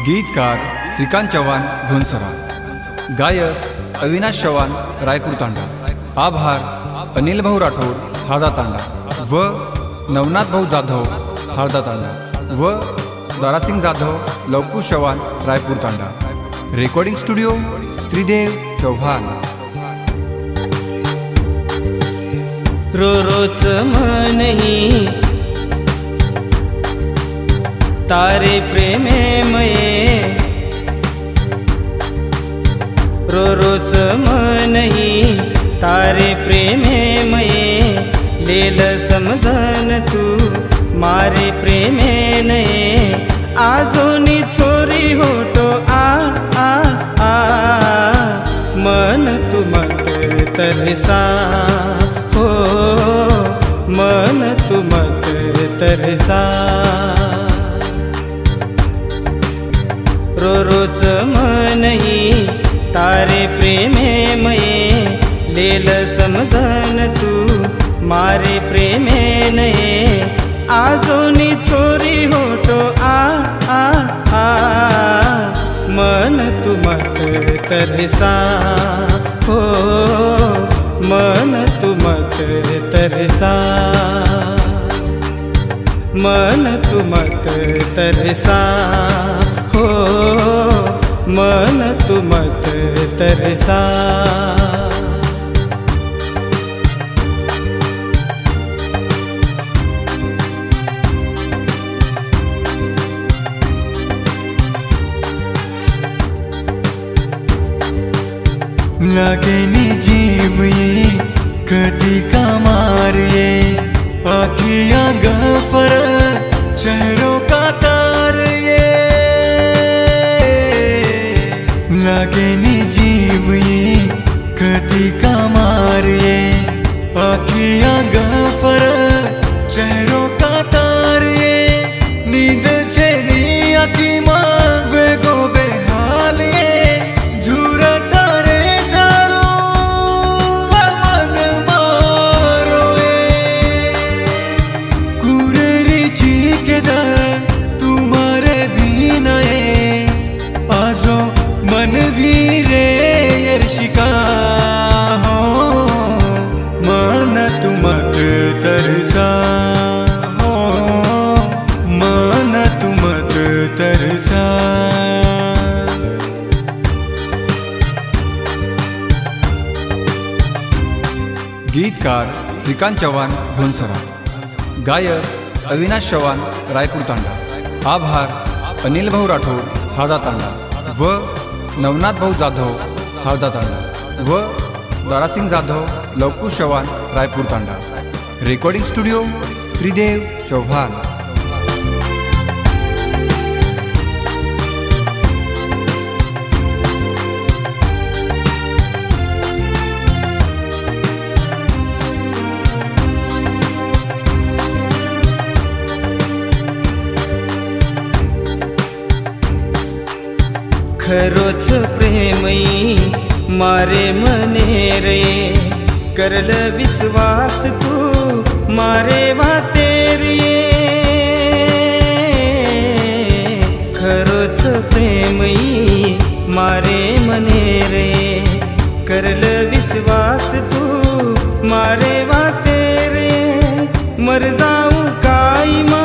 गीतकार श्रीकांत चव्हाण घोनसरा, गायक अविनाश चव्हाण रायपूर तांडा, आभार अनिल भाऊ राठोड हाळदा तांडा व नवनाथ भाऊ जाधव हाळदा तांडा व दारासिंग जाधव लवकुश चव्हाण रायपूर तांडा। रेकॉर्डिंग स्टुडिओ त्रिदेव चौहान। रो रोच मनही तारे प्रेमे मये, रो रोच मनही तारे प्रेमे मये, लेल समजन तू मारे प्रेमे नये, आजोनी छोरी होतो आ आ आ, मन तू मत तरसा हो, मन तू मत तरसा। रो रोच मनही तारे प्रेमे मये, लेल समजन तू मारे प्रेमे नये, आजोनी छोरी होतो आ आ आ, मन तू मत तरसा हो, मन तू मत तरसा, मन तू मत तरसा हो, मन तू मत तरसा। लगेनी जीव ये कदी का मार ये, आँखियाँ गफर चेहरों का तार ये, लगेनी जीव ये कदी का मार ये, आँखियाँ गफर चेहरों का तार ये, नींद छेनी आँखी माँ वे गो बेहाल ये, मन धीरे यर्शिका हो, मन तू मत तरसा हो, मन तू मत तरसा। गीतकार श्रीकांत चव्हाण घोनसरा, गायक अविनाश चव्हाण रायपूर तांडा, आभार अनिल भाऊ राठोड हाळदा तांडा व नवनाथ भाऊ जाधव हाळदा तांडा व दारासिंग जाधव लवकुश चव्हाण रायपूर तांडा। रेकॉर्डिंग स्टुडिओ त्रिदेव चौहान। खरोच प्रेमई मारे मने रे, करल विश्वास तू मारे वाते रे, खरोच प्रेमई मारे मने रे, करल विश्वास तू मारे वाते रे, मर जाऊ काई मा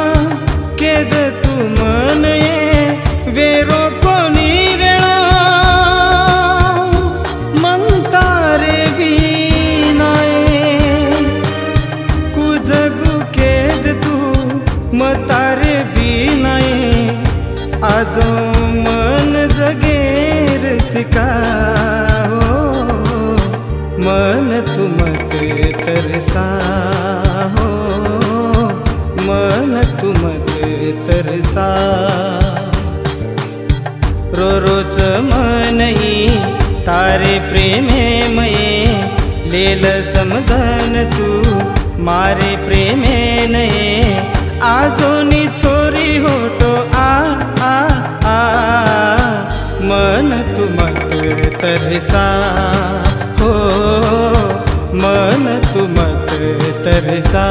केद तू मन ये, वेरो कोणी मतारे भी नाही, आजो मन जगेर सिका हो, मन तू मत तरसा हो, मन तू मत तरसा। रो रोच मनही तारे प्रेमे मये, लेल समजन तू मारे प्रेमे नये, आजोनी छोरी होतो आ आ आ, मन तू मत तरसा हो, मन तू मत तरसा।